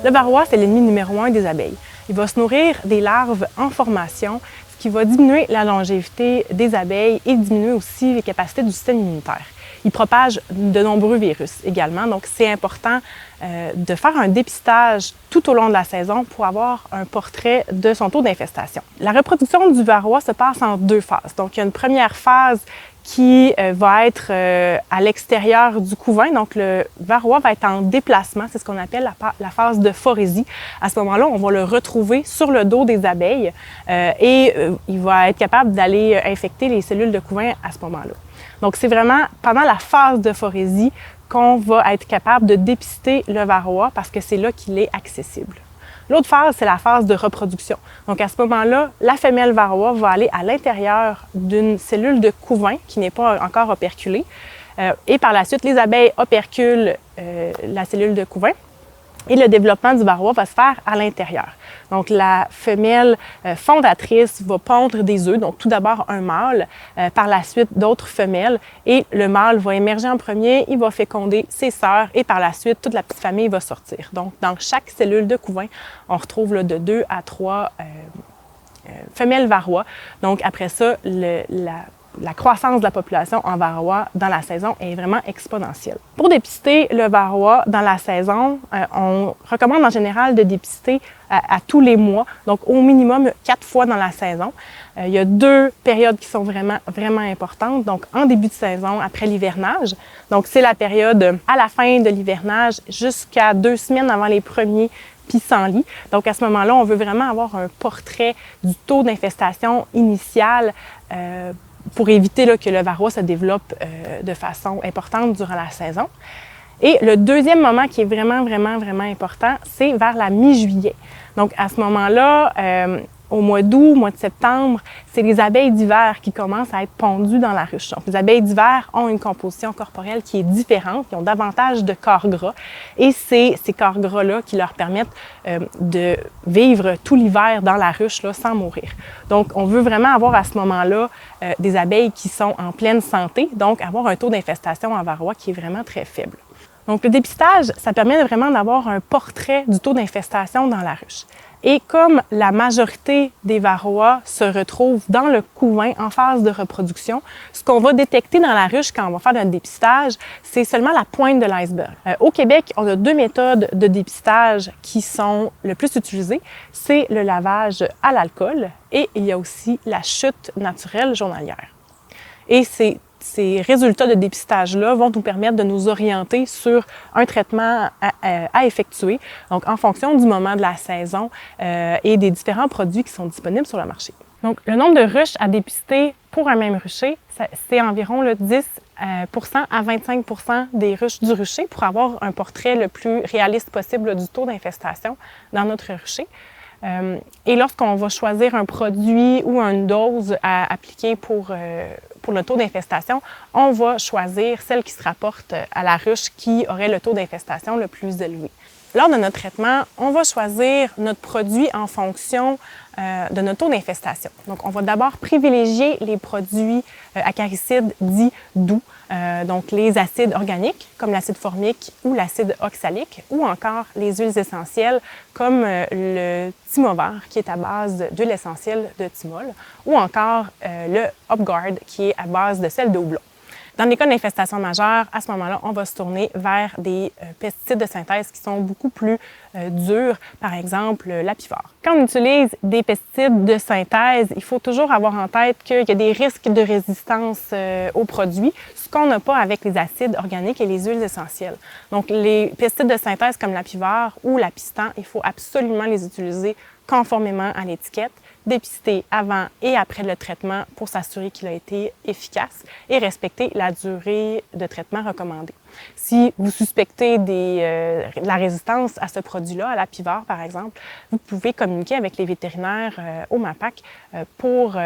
Le varroa, c'est l'ennemi numéro 1 des abeilles. Il va se nourrir des larves en formation, ce qui va diminuer la longévité des abeilles et diminuer aussi les capacités du système immunitaire. Il propage de nombreux virus également, donc c'est important de faire un dépistage tout au long de la saison pour avoir un portrait de son taux d'infestation. La reproduction du varroa se passe en 2 phases. Donc, il y a une première phase qui va être à l'extérieur du couvain. Donc, le varroa va être en déplacement. C'est ce qu'on appelle la phase de phorésie. À ce moment-là, on va le retrouver sur le dos des abeilles et il va être capable d'aller infecter les cellules de couvain à ce moment-là. Donc, c'est vraiment pendant la phase de phorésie qu'on va être capable de dépister le varroa parce que c'est là qu'il est accessible. L'autre phase, c'est la phase de reproduction. Donc, à ce moment-là, la femelle varroa va aller à l'intérieur d'une cellule de couvain qui n'est pas encore operculée. Et par la suite, les abeilles operculent la cellule de couvain et le développement du varroa va se faire à l'intérieur. Donc, la femelle fondatrice va pondre des œufs, donc tout d'abord un mâle, par la suite d'autres femelles, et le mâle va émerger en premier, il va féconder ses sœurs, et par la suite, toute la petite famille va sortir. Donc, dans chaque cellule de couvain, on retrouve là, de 2 à 3 femelles varroa. Donc, après ça, la croissance de la population en varroa dans la saison est vraiment exponentielle. Pour dépister le varroa dans la saison, on recommande en général de dépister à tous les mois, donc au minimum 4 fois dans la saison. Il y a 2 périodes qui sont vraiment importantes. Donc, en début de saison, après l'hivernage. Donc, c'est la période à la fin de l'hivernage jusqu'à 2 semaines avant les premiers pissenlits. Donc, à ce moment-là, on veut vraiment avoir un portrait du taux d'infestation initial pour éviter là, que le varroa se développe de façon importante durant la saison. Et le deuxième moment qui est vraiment important, c'est vers la mi-juillet. Donc, à ce moment-là, au mois d'août, au mois de septembre, c'est les abeilles d'hiver qui commencent à être pondues dans la ruche. Donc, les abeilles d'hiver ont une composition corporelle qui est différente, qui ont davantage de corps gras. Et c'est ces corps gras-là qui leur permettent de vivre tout l'hiver dans la ruche là, sans mourir. Donc, on veut vraiment avoir à ce moment-là des abeilles qui sont en pleine santé, donc avoir un taux d'infestation en varroa qui est vraiment très faible. Donc, le dépistage, ça permet vraiment d'avoir un portrait du taux d'infestation dans la ruche. Et comme la majorité des varroas se retrouvent dans le couvain en phase de reproduction, ce qu'on va détecter dans la ruche quand on va faire un dépistage, c'est seulement la pointe de l'iceberg. Au Québec, on a 2 méthodes de dépistage qui sont le plus utilisées. C'est le lavage à l'alcool et il y a aussi la chute naturelle journalière. Et ces résultats de dépistage-là vont nous permettre de nous orienter sur un traitement à effectuer, donc en fonction du moment de la saison et des différents produits qui sont disponibles sur le marché. Donc, le nombre de ruches à dépister pour un même rucher, c'est environ 10% à 25% des ruches du rucher pour avoir un portrait le plus réaliste possible du taux d'infestation dans notre rucher. Et lorsqu'on va choisir un produit ou une dose à appliquer pour le taux d'infestation, on va choisir celle qui se rapporte à la ruche qui aurait le taux d'infestation le plus élevé. Lors de notre traitement, on va choisir notre produit en fonction de notre taux d'infestation. Donc, on va d'abord privilégier les produits acaricides dits doux, donc les acides organiques comme l'acide formique ou l'acide oxalique, ou encore les huiles essentielles comme le thymovert qui est à base d'huile essentielle de thymol, ou encore le Upguard qui est à base de sel de houblon. Dans les cas d'infestation majeure, à ce moment-là, on va se tourner vers des pesticides de synthèse qui sont beaucoup plus durs, par exemple l'apivore. Quand on utilise des pesticides de synthèse, il faut toujours avoir en tête qu'il y a des risques de résistance aux produits, ce qu'on n'a pas avec les acides organiques et les huiles essentielles. Donc, les pesticides de synthèse comme l'apivore ou l'apistan, il faut absolument les utiliser conformément à l'étiquette, dépister avant et après le traitement pour s'assurer qu'il a été efficace et respecter la durée de traitement recommandée. Si vous suspectez la résistance à ce produit-là, à l'apivore par exemple, vous pouvez communiquer avec les vétérinaires au MAPAC pour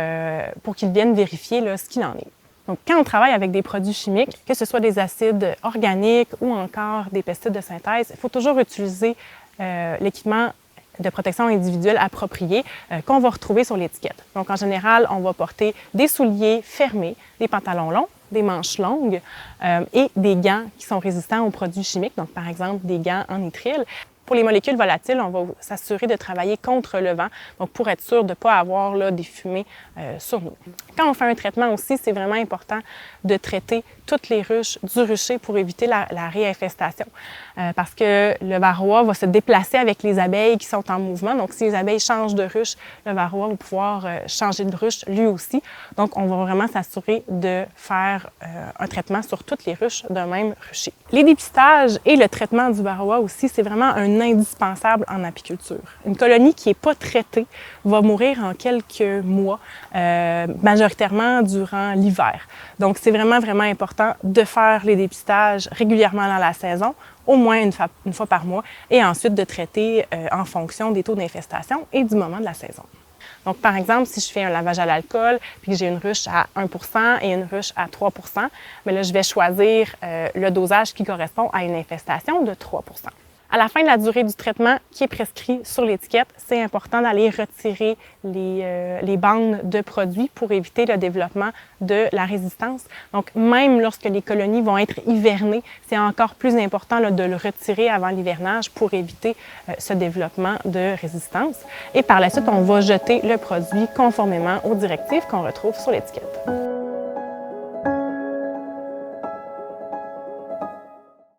qu'ils viennent vérifier là, ce qu'il en est. Donc, quand on travaille avec des produits chimiques, que ce soit des acides organiques ou encore des pesticides de synthèse, il faut toujours utiliser l'équipement de protection individuelle appropriée qu'on va retrouver sur l'étiquette. Donc, en général, on va porter des souliers fermés, des pantalons longs, des manches longues et des gants qui sont résistants aux produits chimiques, donc par exemple des gants en nitrile. Pour les molécules volatiles, on va s'assurer de travailler contre le vent, donc pour être sûr de ne pas avoir là, des fumées sur nous. Quand on fait un traitement aussi, c'est vraiment important de traiter toutes les ruches du rucher pour éviter la réinfestation. Parce que le varroa va se déplacer avec les abeilles qui sont en mouvement. Donc, si les abeilles changent de ruche, le varroa va pouvoir changer de ruche lui aussi. Donc, on va vraiment s'assurer de faire un traitement sur toutes les ruches d'un même rucher. Les dépistages et le traitement du varroa aussi, c'est vraiment un indispensable en apiculture. Une colonie qui n'est pas traitée va mourir en quelques mois, majoritairement durant l'hiver. Donc, c'est vraiment, vraiment important de faire les dépistages régulièrement dans la saison, au moins une fois par mois, et ensuite de traiter en fonction des taux d'infestation et du moment de la saison. Donc, par exemple, si je fais un lavage à l'alcool, puis que j'ai une ruche à 1 % et une ruche à 3 %, bien là, je vais choisir le dosage qui correspond à une infestation de 3 %. À la fin de la durée du traitement qui est prescrit sur l'étiquette, c'est important d'aller retirer les bandes de produits pour éviter le développement de la résistance. Donc, même lorsque les colonies vont être hivernées, c'est encore plus important là, de le retirer avant l'hivernage pour éviter ce développement de résistance. Et par la suite, on va jeter le produit conformément aux directives qu'on retrouve sur l'étiquette.